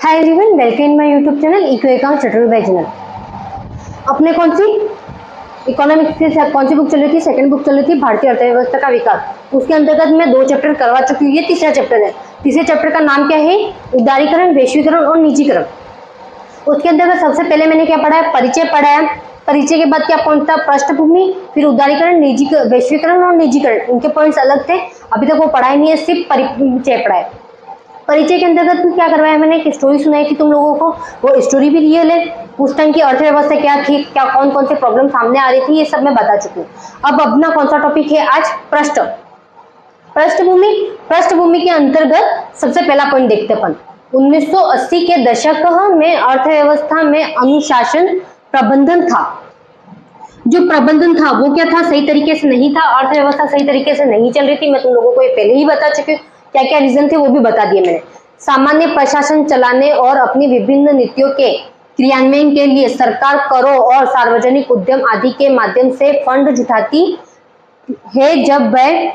Hi everyone, welcome in my YouTube channel इको account चटोरी by channel. अपने कौन सी इकोनॉमिक्स की कौन सी बुक चल रही थी? सेकंड बुक चल रही थी भारतीय अर्थव्यवस्था का विकास। उसके अंतर्गत मैं 2 चैप्टर करवा चुकी हूँ। ये तीसरा चैप्टर है। तीसरे चैप्टर का नाम क्या है? उदारीकरण, वैश्वीकरण और निजीकरण। उसके अंतर्गत सबसे पहले मैंने क्या पढ़ा है? परिचय पढ़ा है। परिचय के बाद क्या पॉइंट था? पृष्ठभूमि, फिर उदारीकरण, वैश्वीकरण और निजीकरण। इनके पॉइंट्स अलग थे, अभी तक वो पढ़ाई नहीं है, सिर्फ परिचय पढ़ा है। परिचय के अंतर्गत क्या करवाया मैंने? एक स्टोरी सुनाई थी तुम लोगों को, वो स्टोरी भी रियल है। उस टाइम की अर्थव्यवस्था क्या थी, क्या कौन कौन से प्रॉब्लम सामने आ रही थी, ये सब मैं बता चुकी हूँ। अब अपना कौन सा टॉपिक है आज? पृष्ठभूमि। पृष्ठभूमि के अंतर्गत सबसे पहला पॉइंट देखते अपन। 1980 के दशक में अर्थव्यवस्था में अनुशासन प्रबंधन था। जो प्रबंधन था वो क्या था? सही तरीके से नहीं था, अर्थव्यवस्था सही तरीके से नहीं चल रही थी। मैं तुम लोगों को ये पहले ही बता चुकी हूँ, क्या क्या रीजन थे वो भी बता दिए मैंने। सामान्य प्रशासन चलाने और अपनी विभिन्न नीतियों के क्रियान्वयन के लिए सरकार करों और सार्वजनिक उद्यम आदि के माध्यम से फंड जुटाती है। जब वह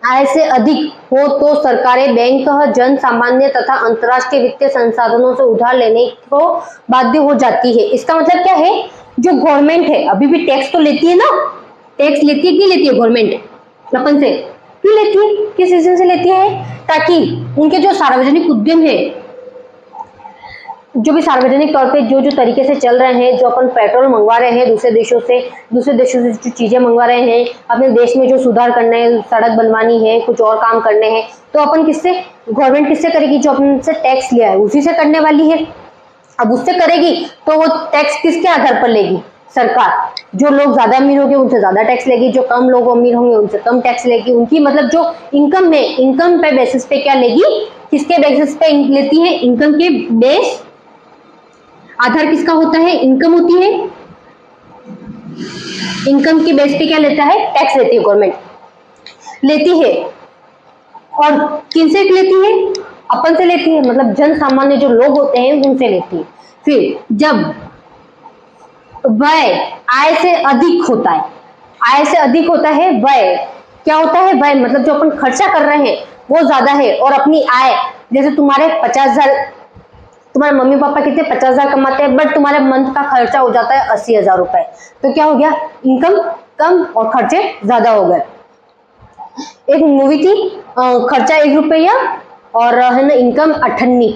आय से अधिक हो तो सरकारें बैंक, जन सामान्य तथा अंतर्राष्ट्रीय वित्तीय संसाधनों से उधार लेने को बाध्य हो जाती है। इसका मतलब क्या है? जो गवर्नमेंट है अभी भी टैक्स तो लेती है ना। टैक्स लेती है, क्यों लेती है गवर्नमेंट अपन से? क्यों लेती है? किस रीजन से लेती है? ताकि उनके जो सार्वजनिक उद्यम है, जो भी सार्वजनिक तौर पे जो तरीके से चल रहे हैं, जो अपन पेट्रोल मंगवा रहे हैं दूसरे देशों से जो चीजें मंगवा रहे हैं, अपने देश में जो सुधार करना है, सड़क बनवानी है, कुछ और काम करने हैं, तो अपन किससे, गवर्नमेंट किससे करेगी? जो अपन से टैक्स लिया है उसी से करने वाली है। अब उससे करेगी तो वो टैक्स किसके आधार पर लेगी? सरकार। जो लोग ज्यादा अमीर होंगे उनसे ज्यादा टैक्स लेगी, जो कम लोग अमीर होंगे उनसे कम टैक्स लेगी। उनकी मतलब जो इनकम है, इनकम पे बेसिस पे क्या लेगी? किसके बेसिस पे लेती है? इनकम के बेस। आधार किसका होता है? इनकम होती है। इनकम की बेस पे क्या लेता है? टैक्स लेती है गवर्नमेंट, लेती है। और किनसे लेती है? अपन से लेती है, मतलब जन सामान्य जो लोग होते हैं उनसे लेती है। फिर जब व्यय आय से अधिक होता है, आय से अधिक होता है व्यय, क्या होता है? व्यय मतलब जो अपन खर्चा कर रहे हैं वो ज्यादा है, और अपनी आय, जैसे तुम्हारे 50,000, तुम्हारे मम्मी पापा कितने 50,000 कमाते हैं, बट तुम्हारे मंथ का खर्चा हो जाता है 80,000 रुपए, तो क्या हो गया? इनकम कम और खर्चे ज्यादा हो गए। एक मूवी थी खर्चा 1 रुपया और है ना इनकम 98,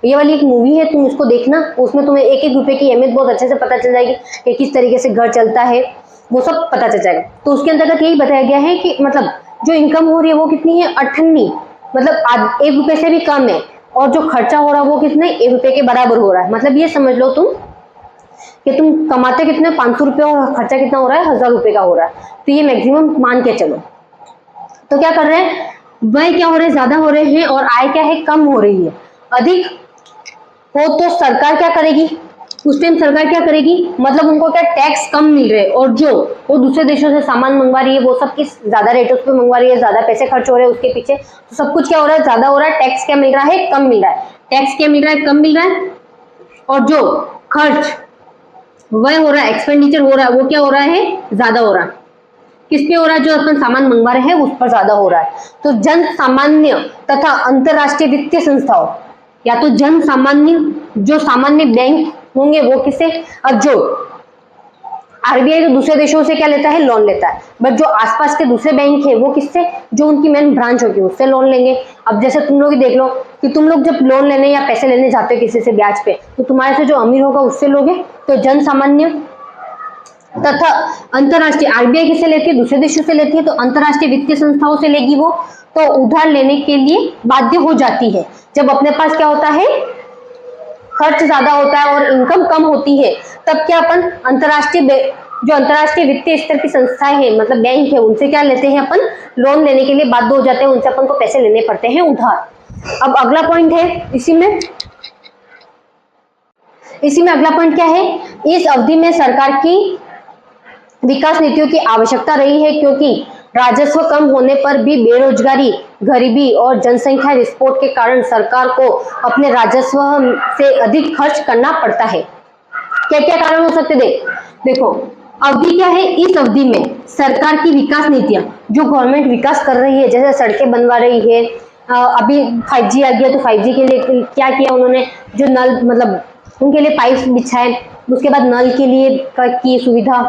ये वाली एक मूवी है, तुम इसको देखना। उसमें तुम्हें 1-1 रुपए की अहमियत बहुत अच्छे से पता चल जाएगी कि किस तरीके से घर चलता है, वो सब पता चल जाएगा। तो उसके अंतर्गत यही बताया गया है कि मतलब जो इनकम हो रही है वो कितनी है? 98, मतलब 1 रुपए से भी कम है, और जो खर्चा हो रहा है वो कितने? 1 रुपए के बराबर हो रहा है। मतलब ये समझ लो तुम कि तुम कमाते कितने? 500 रुपये और खर्चा कितना हो रहा है? 1000 रुपए का हो रहा है। तो ये मैक्सिमम मान के चलो। तो क्या कर रहे हैं? व्यय क्या हो रहे हैं? ज्यादा हो रहे हैं, और आय क्या है? कम हो रही है। अधिक हो तो सरकार क्या करेगी? उस टाइम सरकार क्या करेगी? मतलब उनको क्या? टैक्स कम मिल रहे हैं, और जो वो दूसरे देशों से सामान मंगवा रही है वो सब किस ज्यादा रेटों पे मंगवा रही है, ज्यादा पैसे खर्च हो रहे हैं उसके पीछे, तो सब कुछ क्या हो रहा है? ज्यादा हो रहा है। टैक्स क्या मिल रहा है? कम मिल रहा है। टैक्स क्या मिल रहा है? कम मिल रहा है। और जो खर्च वह हो रहा है, एक्सपेंडिचर हो रहा है, वो क्या हो रहा है? ज्यादा हो रहा है। किस पे हो रहा है? जो अपन सामान मंगवा रहे हैं उस पर ज्यादा हो रहा है। तो जन सामान्य तथा अंतरराष्ट्रीय वित्तीय संस्थाओं, या तो जन सामान्य, जो सामान्य बैंक होंगे वो किससे? अब जो आरबीआई तो दूसरे देशों से क्या लेता है? लोन लेता है, बट जो आसपास के दूसरे बैंक है वो किससे? जो उनकी मेन ब्रांच होगी उससे लोन लेंगे। अब जैसे तुम लोग ही देख लो कि तुम लोग जब लोन लेने या पैसे लेने जाते हो किसी से ब्याज पे, तो तुम्हारे से जो अमीर होगा उससे लोगे। तो जन सामान्य तथा अंतरराष्ट्रीय, आरबीआई किससे लेती है? दूसरे देशों से लेती है, तो अंतरराष्ट्रीय वित्तीय संस्थाओं से लेगी वो, तो उधार लेने के लिए बाध्य हो जाती है। जब अपने पास क्या होता है? खर्च ज्यादा होता है और इनकम कम होती है, तब क्या अपन जो अंतरराष्ट्रीय वित्तीय स्तर की संस्थाएं हैं, मतलब बैंक है, उनसे क्या लेते हैं? अपन लोन लेने के लिए बाध्य हो जाते हैं, उनसे अपन को पैसे लेने पड़ते हैं उधार। अब अगला पॉइंट है इसी में अगला पॉइंट क्या है? इस अवधि में सरकार की विकास नीतियों की आवश्यकता रही है, क्योंकि राजस्व कम होने पर भी बेरोजगारी, गरीबी और जनसंख्या विस्फोट के कारण सरकार को अपने राजस्व से अधिक खर्च करना पड़ता है। क्या क्या कारण हो सकते? देखो अवधि क्या है? इस अवधि में सरकार की विकास नीतियां, जो गवर्नमेंट विकास कर रही है, जैसे सड़कें बनवा रही है, अभी 5G आ गया तो 5G के लिए क्या किया उन्होंने, जो नल मतलब उनके लिए पाइप बिछाए, उसके बाद नल के लिए की सुविधा,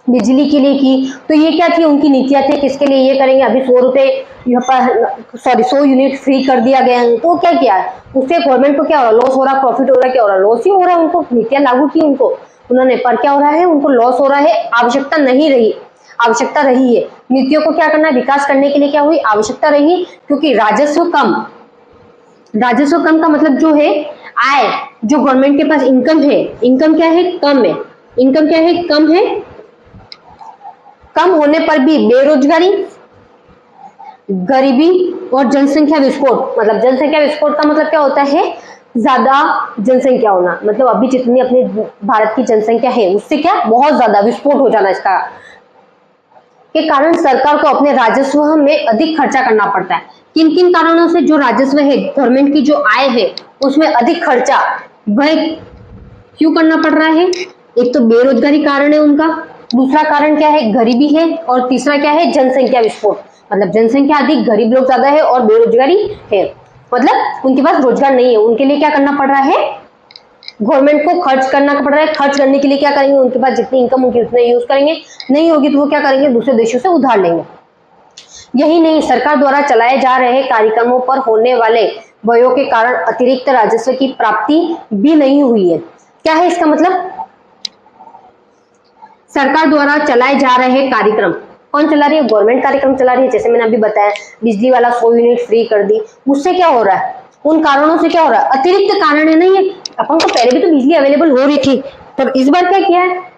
बिजली के लिए की। तो ये क्या थी, उनकी नीतियां थी किसके लिए ये करेंगे। अभी 100 रुपए यहाँ पर सॉरी 100 यूनिट फ्री कर दिया गया है, तो क्या किया उससे गवर्नमेंट को क्या हो रहा, लॉस हो रहा, प्रॉफिट हो रहा, क्या हो रहा, लॉस ही हो रहा है। उनको नीतियां लागू की उनको उन्होंने, पर क्या हो रहा है, उनको लॉस हो रहा है। आवश्यकता नहीं रही, आवश्यकता रही है नीतियों को क्या करना है, विकास करने के लिए क्या हुई, आवश्यकता रही, क्योंकि राजस्व कम, राजस्व कम का मतलब जो है आय, जो गवर्नमेंट के पास इनकम है, इनकम क्या है, कम है, इनकम क्या है, कम है। कम होने पर भी बेरोजगारी, गरीबी और जनसंख्या विस्फोट, मतलब जनसंख्या विस्फोट का मतलब क्या होता है, ज्यादा जनसंख्या होना, मतलब अभी जितनी अपने भारत की जनसंख्या है उससे क्या बहुत ज्यादा विस्फोट हो जाना, इसका के कारण सरकार को अपने राजस्व में अधिक खर्चा करना पड़ता है। किन किन कारणों से जो राजस्व है, गवर्नमेंट की जो आय है उसमें अधिक खर्चा वह क्यों करना पड़ रहा है। एक तो बेरोजगारी कारण है उनका, दूसरा कारण क्या है, गरीबी है, और तीसरा क्या है, जनसंख्या विस्फोट, मतलब जनसंख्या अधिक, गरीब लोग ज्यादा है और बेरोजगारी है, मतलब उनके पास रोजगार नहीं है। उनके लिए क्या करना पड़ रहा है, गवर्नमेंट को खर्च करना पड़ रहा है। खर्च करने के लिए क्या करेंगे, उनके पास जितनी इनकम होगी उतना यूज करेंगे, नहीं होगी तो वो क्या करेंगे, दूसरे देशों से उधार लेंगे। यही नहीं, सरकार द्वारा चलाए जा रहे कार्यक्रमों पर होने वाले व्ययों के कारण अतिरिक्त राजस्व की प्राप्ति भी नहीं हुई है। क्या है इसका मतलब, सरकार द्वारा चलाए जा रहे कार्यक्रम, कौन चला रही है, गवर्नमेंट कार्यक्रम चला रही है। जैसे मैंने अभी बताया बिजली वाला 100 यूनिट फ्री कर दी, उससे क्या हो रहा है, उन कारणों से क्या हो रहा है, अतिरिक्त कारण है। नहीं है, अपन को पहले भी तो बिजली अवेलेबल हो रही थी, पर इस बार क्या किया है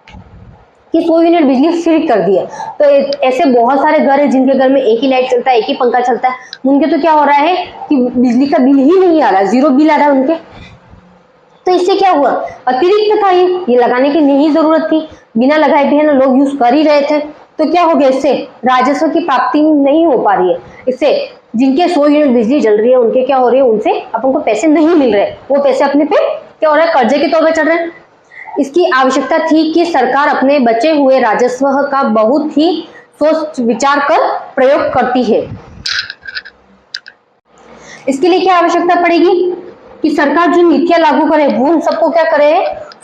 कि 100 यूनिट बिजली फ्री कर दिया। तो ऐसे बहुत सारे घर है जिनके घर में एक ही लाइट चलता है, एक ही पंखा चलता है, उनके तो क्या हो रहा है कि बिजली का बिल ही नहीं आ रहा, जीरो बिल आ रहा है उनके। तो इससे क्या हुआ, अतिरिक्त था, ये लगाने की नहीं जरूरत थी, बिना लगाए भी है ना लोग यूज कर ही रहे थे। तो क्या हो गया, इससे राजस्व की प्राप्ति नहीं हो पा रही है। इससे जिनके 100 यूनिट बिजली जल रही है उनके क्या हो रही है, उनसे अपन को पैसे नहीं मिल रहे, वो पैसे अपने पे क्या हो रहा है, कर्जे के तौर पर चढ़ रहे हैं। इसकी आवश्यकता थी कि सरकार अपने बचे हुए राजस्व का बहुत ही सोच विचार कर प्रयोग करती है। इसके लिए क्या आवश्यकता पड़ेगी कि सरकार जो नीतियां लागू करे वो उन सबको क्या करे,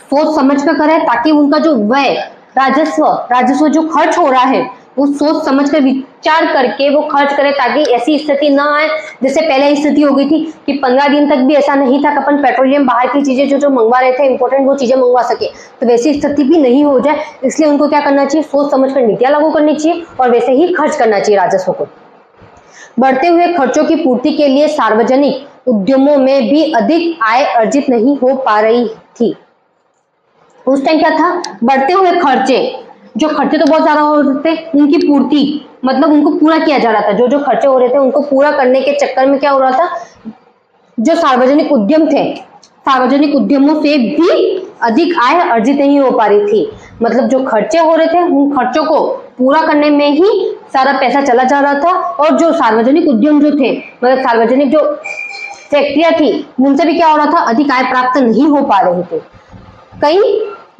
सोच समझ कर करे, ताकि उनका जो व्यय राजस्व राजस्व जो खर्च हो रहा है वो सोच समझ कर विचार करके वो खर्च करे, ताकि ऐसी स्थिति ना आए जैसे पहले स्थिति हो गई थी कि 15 दिन तक भी ऐसा नहीं था कि अपन पेट्रोलियम बाहर की चीजें जो जो मंगवा रहे थे इंपोर्टेंट वो चीजें मंगवा सके। तो वैसी स्थिति भी नहीं हो जाए, इसलिए उनको क्या करना चाहिए, सोच समझ कर नीतियां लागू करनी चाहिए और वैसे ही खर्च करना चाहिए राजस्व को। बढ़ते हुए खर्चों की पूर्ति के लिए सार्वजनिक उद्यमों में भी अधिक आय अर्जित नहीं हो पा रही थी। उस टाइम क्या था, बढ़ते हुए खर्चे, जो खर्चे तो बहुत ज्यादा हो रहे थे, उनकी पूर्ति मतलब उनको पूरा किया जा रहा था, जो जो खर्चे हो रहे थे उनको पूरा करने के चक्कर में क्या हो रहा था, जो सार्वजनिक उद्यम थे, सार्वजनिक उद्यमों से भी अधिक आय अर्जित नहीं हो पा रही थी। मतलब जो खर्चे हो रहे थे उन खर्चों को पूरा करने में ही सारा पैसा चला जा रहा था, और जो सार्वजनिक उद्यम जो थे, मतलब सार्वजनिक जो फैक्ट्रियां थी, उनसे भी क्या हो रहा था, अधिक आय प्राप्त नहीं हो पा रही थी। कई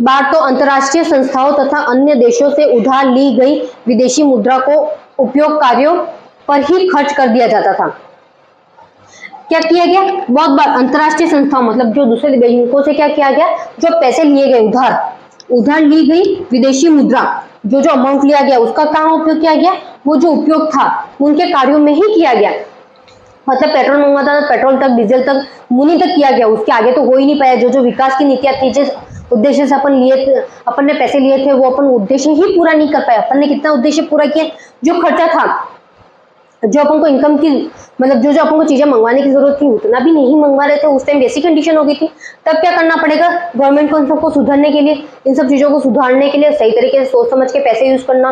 बार तो अंतरराष्ट्रीय संस्थाओं तथा अन्य देशों से उधार ली गई विदेशी मुद्रा को उपयोग कार्यों पर ही खर्च कर दिया जाता था। क्या किया गया, बहुत बार अंतरराष्ट्रीय संस्थाओं मतलब जो दूसरे बैंकों से क्या किया गया, जो पैसे लिए गए उधार ली गई विदेशी मुद्रा, जो जो अमाउंट लिया गया उसका कहाँ उपयोग किया गया, वो जो उपयोग था उनके कार्यों में ही किया गया। मतलब पेट्रोल मंगवाता था, पेट्रोल तक डीजल तक मुनी तक किया गया, उसके आगे तो हो ही नहीं पाया। जो जो विकास की नीतियां थी, जिस उद्देश्य से अपन ने पैसे लिए थे वो अपन उद्देश्य ही पूरा नहीं कर पाए। अपन ने कितना उद्देश्य पूरा किया, जो खर्चा था, जो अपन को इनकम की मतलब जो जो अपन को चीजें मंगवाने की जरूरत थी उतना भी नहीं मंगवा रहे थे, उस टाइम वैसी कंडीशन हो गई थी। तब क्या करना पड़ेगा गवर्नमेंट को, इन सबको सुधारने के लिए, इन सब चीजों को सुधारने के लिए सही तरीके से सोच समझ के पैसे यूज करना,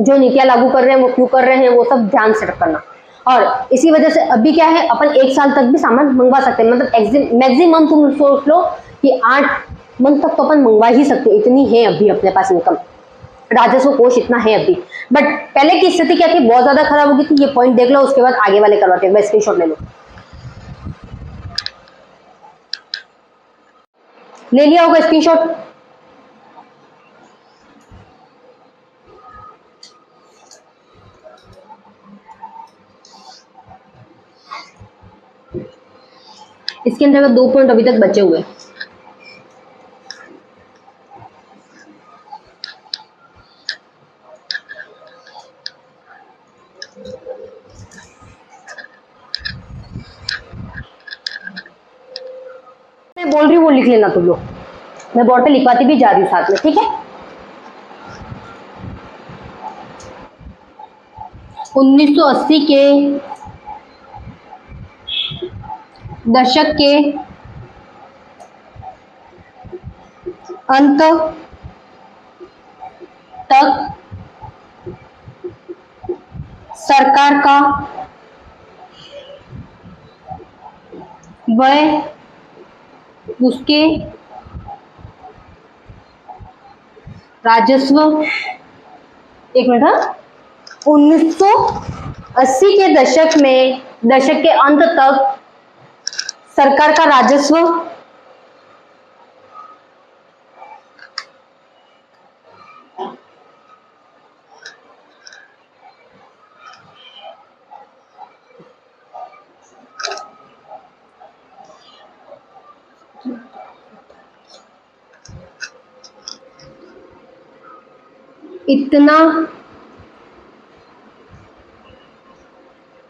जो नीतियां लागू कर रहे हैं वो क्यों कर रहे हैं वो सब ध्यान से करना। और इसी वजह से अभी क्या है, अपन 1 साल तक भी सामान मंगवा सकते हैं, मतलब मैक्सिमम तुम सोच लो कि 8 मंथ तक तो अपन मंगवा ही सकते, इतनी है अभी अपने पास इनकम, राजस्व कोष इतना है अभी। बट पहले की स्थिति क्या थी, बहुत ज्यादा खराब हो गई थी। ये पॉइंट देख लो, उसके बाद आगे वाले करवाते हैं, स्क्रीनशॉट ले लो, ले लिया होगा स्क्रीनशॉट। इसके अंतर्गत 2 पॉइंट अभी तक बचे हुए। मैं बोल रही हूँ वो लिख लेना तुम लोग, मैं बोर्ड पे लिखवाती भी जा रही हूँ साथ में, ठीक है। 1980 के दशक के अंत तक सरकार का व उसके राजस्व, एक मिनट, 1980 के दशक के अंत तक सरकार का राजस्व इतना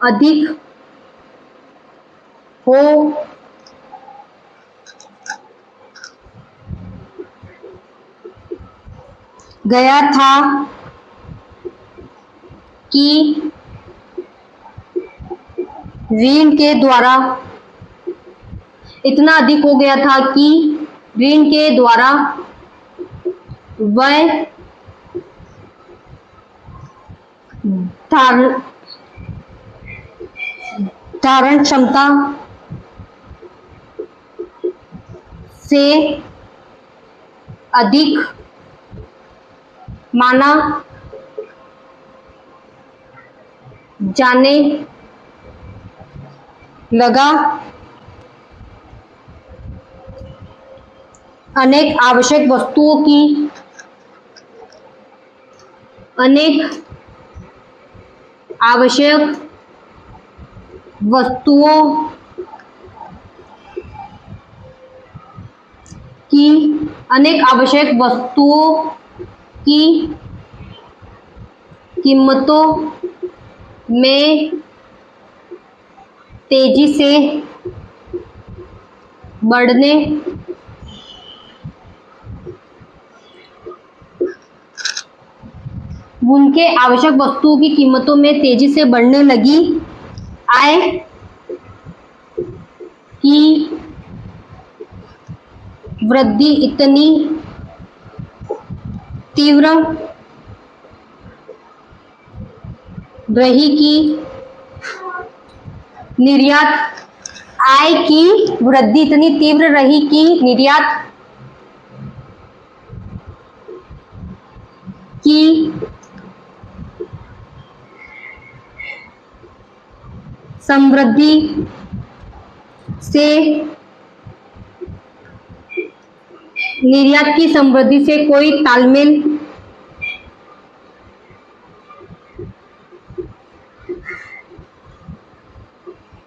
अधिक हो गया था कि ऋण के द्वारा, इतना अधिक हो गया था कि ऋण के द्वारा वह धारण क्षमता से अधिक माना जाने लगा। अनेक आवश्यक वस्तुओं की कीमतों में तेजी से बढ़ने उनके आवश्यक वस्तुओं की कीमतों में तेजी से बढ़ने लगी। आय की वृद्धि इतनी तीव्र रही कि निर्यात की समृद्धि से कोई तालमेल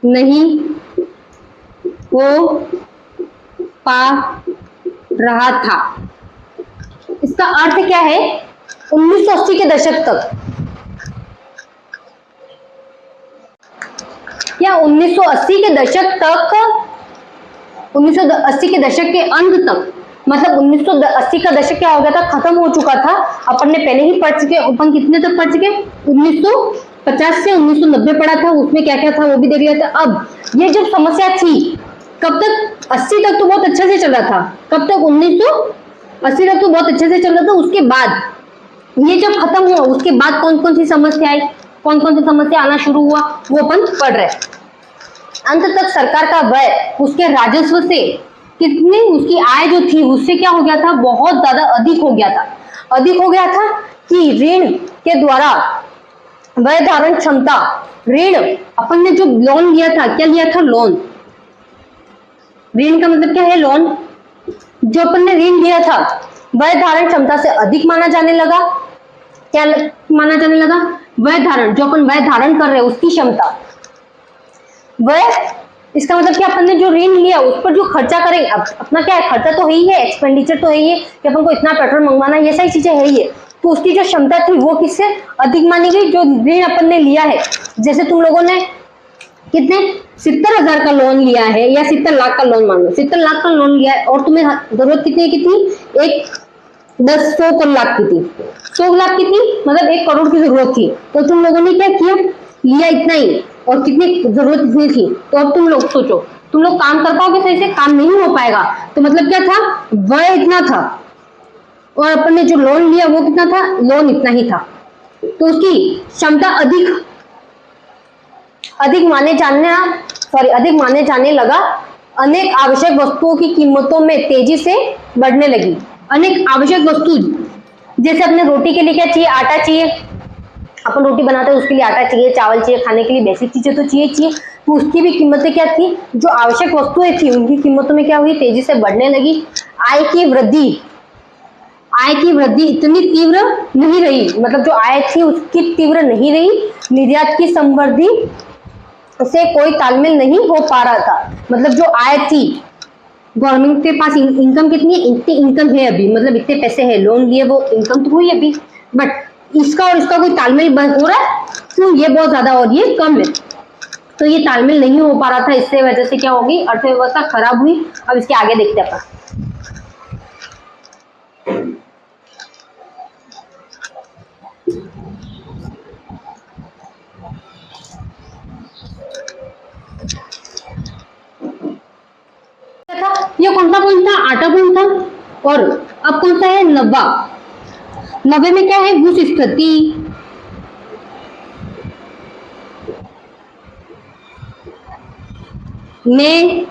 नहीं हो पा रहा था। इसका अर्थ क्या है? 1980 के दशक तक या 1980 के दशक तक, 1980 के दशक के अंत तक, मतलब 1980 का दशक क्या हो गया था, खत्म हो चुका था। अपन ने पहले ही पढ़ चुके, अपन कितने तक पढ़ चुके, 1950 से 1990 पढ़ा था, उसमें क्या क्या था वो भी देख लिया था। अब ये जब समस्या थी, कब तक, 80 तक तो बहुत अच्छे से चल रहा था, कब तक, 1980 तक तो बहुत अच्छे से चल रहा था। उसके बाद ये जब खत्म हुआ, उसके बाद कौन कौन सी समस्या आई, कौन कौन सी समस्या आना शुरू हुआ, वो अपन पढ़ रहे। अंत तक सरकार का व्यय उसके राजस्व से कितनी, उसकी आय जो थी उससे क्या हो गया था, बहुत ज्यादा अधिक हो गया था कि ऋण के द्वारा वह धारण क्षमता, ऋण अपन ने जो लोन लिया था, क्या लिया था, लोन। ऋण का मतलब क्या है, लोन। जो अपन ने ऋण लिया था वह धारण क्षमता से अधिक माना जाने लगा। क्या माना जाने लगा? वह धारण, जो अपन वह धारण कर रहे हैं उसकी क्षमता, वह इसका मतलब कि अपन ने जो ऋण लिया उस पर जो खर्चा करेंगे, अब अपना क्या है, खर्चा तो है ही है, एक्सपेंडिचर तो है ही है कि अपन को इतना पेट्रोल मंगवाना, ये सारी चीजें है ही है। तो उसकी जो क्षमता थी वो किससे अधिक मानी गई, जो ऋण अपन ने लिया है। जैसे तुम लोगों ने कितने 70,000 का लोन लिया है या 70 लाख का लोन, मान लो 70 लाख का लोन लिया है, और तुम्हें जरूरत कितनी की थी, एक 100 लाख की थी, 100 लाख की थी, मतलब 1 करोड़ की जरूरत थी। तो तुम लोगों ने क्या किया, लिया इतना ही, और कितनी जरूरत इतनी थी। तो अब तुम लोग सोचो, तुम लोग काम कर पाओगे सही से, काम नहीं हो पाएगा। तो मतलब क्या था, वह इतना था, और अपन ने जो लोन लिया वो कितना था, लोन इतना ही था। तो उसकी क्षमता अधिक माने जाने लगा। अनेक आवश्यक वस्तुओं की कीमतों में तेजी से बढ़ने लगी। अनेक आवश्यक वस्तु, जैसे अपने रोटी के लिए क्या चाहिए, आटा चाहिए, अपन रोटी बनाते हैं उसके लिए आटा चाहिए, चावल चाहिए, खाने के लिए बेसिक चीजें तो चाहिए। तो उसकी भी कीमतें क्या थी, जो आवश्यक वस्तुएं थी उनकी कीमतों में क्या हुई, तेजी से बढ़ने लगी। आय की वृद्धि इतनी तीव्र नहीं रही, मतलब जो आय थी उसकी तीव्र नहीं रही। निर्यात की समृद्धि से कोई तालमेल नहीं हो पा रहा था। मतलब जो आय थी, गवर्नमेंट के पास इनकम कितनी है, इतनी इनकम है अभी, मतलब इतने पैसे है, लोन लिए वो इनकम तो हुई अभी, बट इसका और इसका कोई तालमेल हो रहा है, तो ये बहुत ज्यादा और ये कम है। तो ये तालमेल नहीं हो पा रहा था, इससे वजह से क्या होगी, अर्थव्यवस्था खराब हुई। अब इसके आगे देखते हैं अपन। ये कौन सा पॉइंट था, 8वां पॉइंट था। और अब कौन सा है, 90 में क्या है, घुस स्थिति में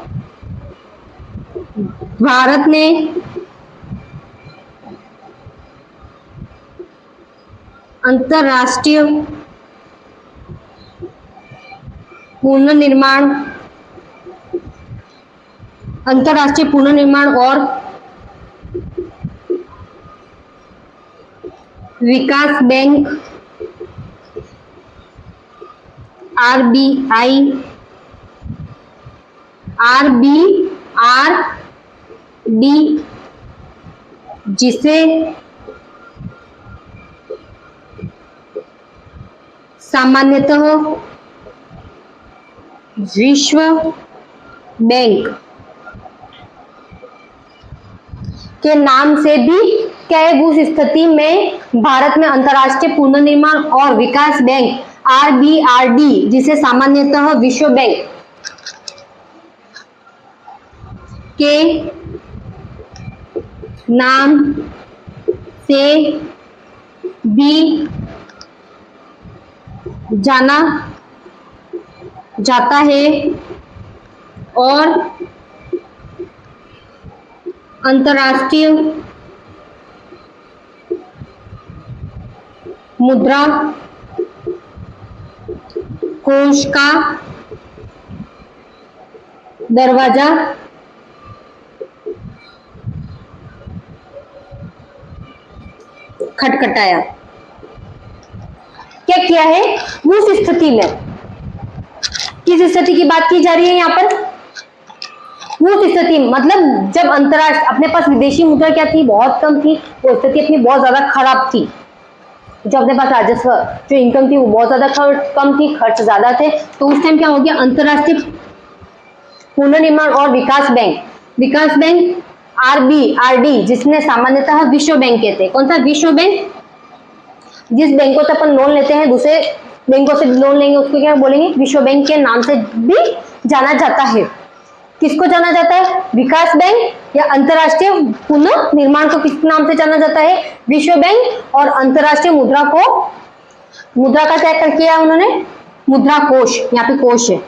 भारत ने अंतरराष्ट्रीय पुनर्निर्माण और विकास बैंक आरबीआरडी, जिसे सामान्यतः विश्व बैंक के नाम से भी क्या है, उस स्थिति में भारत में अंतरराष्ट्रीय पुनर्निर्माण और विकास बैंक आरबीआरडी, जिसे सामान्यतः विश्व बैंक के नाम से भी जाना जाता है, और अंतरराष्ट्रीय मुद्रा कोष का दरवाजा खटखटाया। क्या किया है, उस स्थिति में, किस स्थिति की बात की जा रही है यहाँ पर, उस स्थिति मतलब जब अंतरराष्ट्रीय, अपने पास विदेशी मुद्रा क्या थी, बहुत कम थी, वो स्थिति अपनी बहुत ज्यादा खराब थी। जो अपने पास राजस्व, जो इनकम थी वो बहुत ज्यादा कम थी, खर्च ज्यादा थे। तो उस टाइम क्या हो गया, अंतरराष्ट्रीय पुनर्निर्माण और विकास बैंक आरबीआरडी, जिसने सामान्यतः विश्व बैंक कहते हैं। कौन सा, विश्व बैंक। जिस बैंकों से अपन लोन लेते हैं, दूसरे बैंकों से लोन लेंगे, उसको क्या बोलेंगे, विश्व बैंक के नाम से भी जाना जाता है। किसको जाना जाता है, विकास बैंक या अंतरराष्ट्रीय पुनर्निर्माण को किस नाम से जाना जाता है, विश्व बैंक। और अंतरराष्ट्रीय मुद्रा का क्या कर किया उन्होंने, मुद्रा कोष, यहाँ पे कोष है,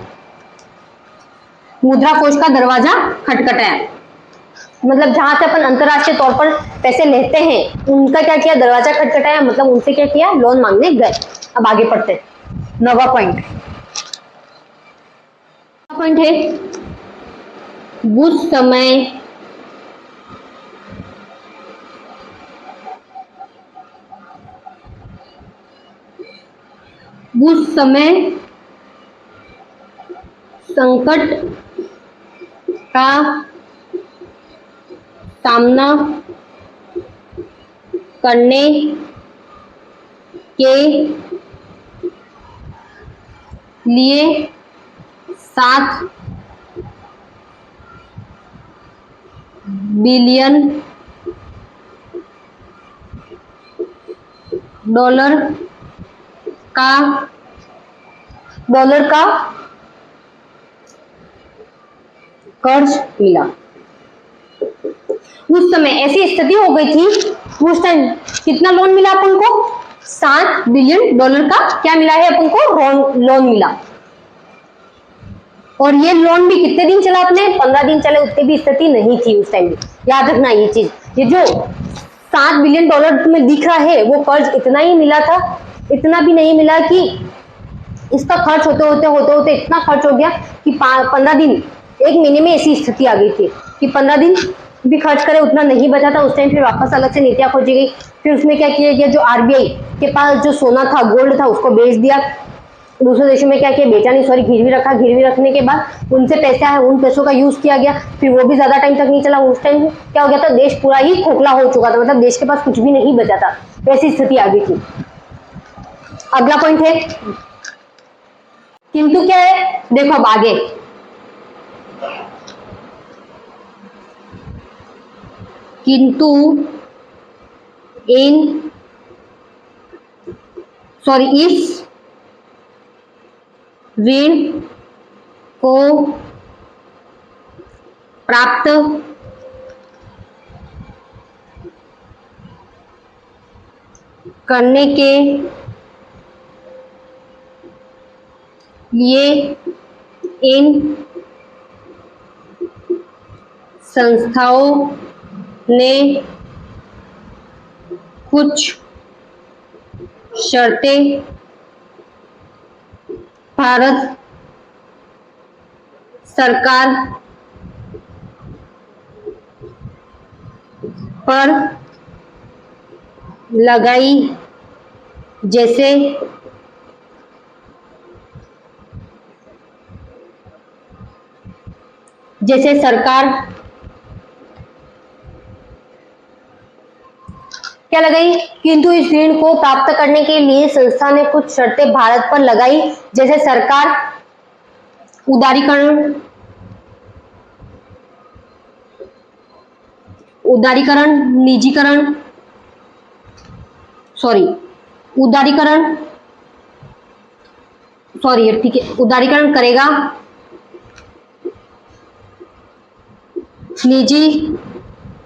मुद्रा कोष का दरवाजा खटखटाया। मतलब जहां से अपन अंतरराष्ट्रीय तौर पर पैसे लेते हैं, उनका क्या किया, दरवाजा खटखटाया, मतलब उनसे क्या किया, लोन मांगने गए। अब आगे पढ़ते हैं, 9वां पॉइंट है, उस समय संकट का सामना करने के लिए 7 बिलियन डॉलर का कर्ज मिला। उस समय ऐसी स्थिति हो गई थी, उस टाइम कितना लोन मिला अपन को? 7 बिलियन डॉलर का क्या मिला है अपन को? लोन मिला। और ये लोन भी कितने दिन चला? अपने 15 दिन चले, उतनी भी स्थिति नहीं थी उस टाइम। याद रखना ये चीज, ये जो 7 बिलियन डॉलर तुम्हें दिख रहा है वो कर्ज इतना ही मिला था। इतना भी नहीं मिला कि इसका खर्च होते इतना खर्च हो गया कि 15 दिन, एक महीने में ऐसी स्थिति आ गई थी कि 15 दिन भी खर्च करे उतना नहीं बचा था उस टाइम। फिर वापस अलग से नीतियां खोजी गई। फिर उसमें क्या किया गया, जो आरबीआई के पास जो सोना था, गोल्ड था, उसको बेच दिया। दूसरे देशों में क्या किया, बेचा नहीं, सॉरी गिरवी रखा। गिरवी रखने के बाद उनसे पैसा है, उन पैसों का यूज किया गया। फिर वो भी ज्यादा टाइम तक नहीं चला। उस टाइम क्या हो गया था, देश पूरा ही खोखला हो चुका था, मतलब देश के पास कुछ भी नहीं बचा था, ऐसी स्थिति आ गई थी। अगला पॉइंट है किंतु क्या है, देखो अब आगे किंतु इस ऋण को प्राप्त करने के लिए इन संस्थाओं ने कुछ शर्तें भारत सरकार पर लगाई, जैसे सरकार क्या लगाई, किंतु इस ऋण को प्राप्त करने के लिए संस्था ने कुछ शर्तें भारत पर लगाई, जैसे सरकार उदारीकरण करेगा, निजी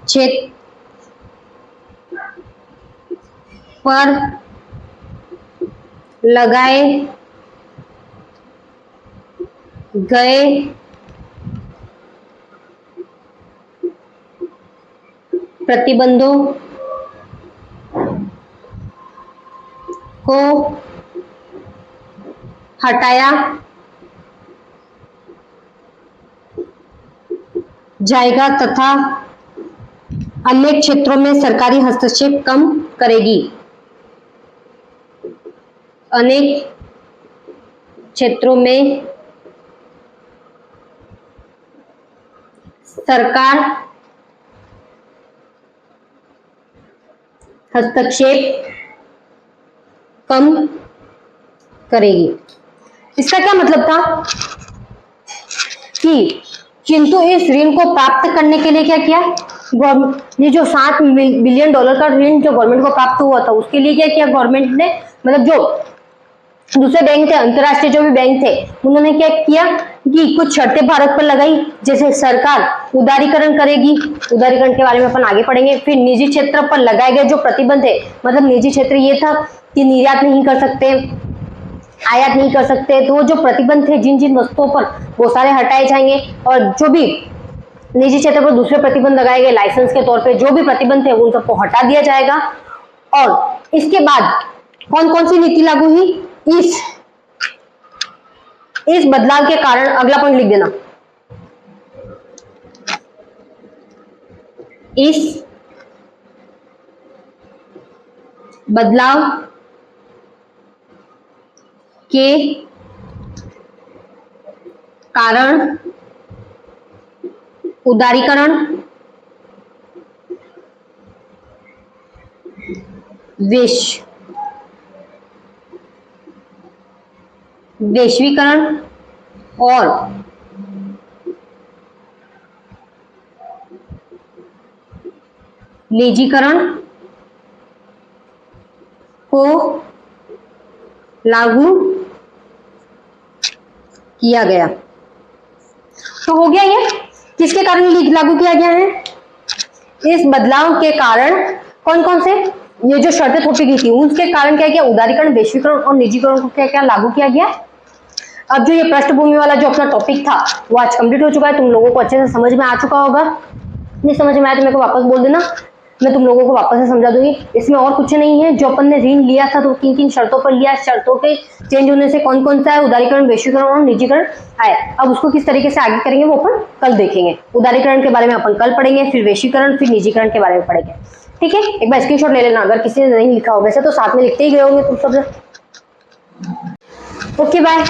क्षेत्र पर लगाए गए प्रतिबंधों को हटाया जाएगा तथा अन्य क्षेत्रों में सरकारी हस्तक्षेप कम करेगी। अनेक क्षेत्रों में सरकार हस्तक्षेप कम करेगी। इसका क्या मतलब था कि किंतु इस ऋण को प्राप्त करने के लिए क्या किया, ये जो 7 बिलियन डॉलर का ऋण जो गवर्नमेंट को प्राप्त हुआ था उसके लिए क्या किया गवर्नमेंट ने, मतलब जो दूसरे बैंक थे, अंतरराष्ट्रीय जो भी बैंक थे, उन्होंने क्या किया कि कुछ शर्तें भारत पर लगाई, जैसे सरकार उदारीकरण करेगी, उदारीकरण के बारे में अपन आगे पढ़ेंगे। फिर निजी क्षेत्र पर लगाए गए जो प्रतिबंध है, मतलब निजी क्षेत्र ये था कि निर्यात नहीं कर सकते, आयात नहीं कर सकते, तो वो जो प्रतिबंध थे जिन जिन वस्तुओं पर वो सारे हटाए जाएंगे। और जो भी निजी क्षेत्र पर दूसरे प्रतिबंध लगाए गए लाइसेंस के तौर पे, जो भी प्रतिबंध थे उन सबको हटा दिया जाएगा। और इसके बाद कौन कौन सी नीति लागू हुई, इस बदलाव के कारण, अगला पॉइंट लिख देना, इस बदलाव के कारण, उदारीकरण, वैश्वीकरण और निजीकरण को लागू किया गया। तो हो गया ये किसके कारण लागू किया गया है? इस बदलाव के कारण कौन कौन से ये जो शर्तें थोपी गई थी उसके कारण क्या किया? उदारीकरण, वैश्वीकरण और निजीकरण को क्या क्या लागू किया गया। अब जो ये पृष्ठभूमि वाला जो अपना टॉपिक था वो आज कंप्लीट हो चुका है। तुम लोगों को अच्छे से समझ में आ चुका होगा। नहीं समझ में आया तो मेरे को वापस बोल देना, मैं तुम लोगों को वापस से समझा दूंगी। इसमें और कुछ नहीं है, जो अपन ने ऋण लिया था तो किन किन शर्तों पर लिया, शर्तों के चेंज होने से कौन कौन सा है, उदारीकरण, वैश्वीकरण और निजीकरण आए। अब उसको किस तरीके से आगे करेंगे वो अपन कल देखेंगे। उदारीकरण के बारे में अपन कल पढ़ेंगे, फिर वैश्वीकरण, फिर निजीकरण के बारे में पढ़ेंगे। ठीक है, एक बार स्क्रीनशॉट ले लेना अगर किसी ने नहीं लिखा हो, वैसे तो साथ में लिखते ही गए होंगे तुम सब। Okay bye.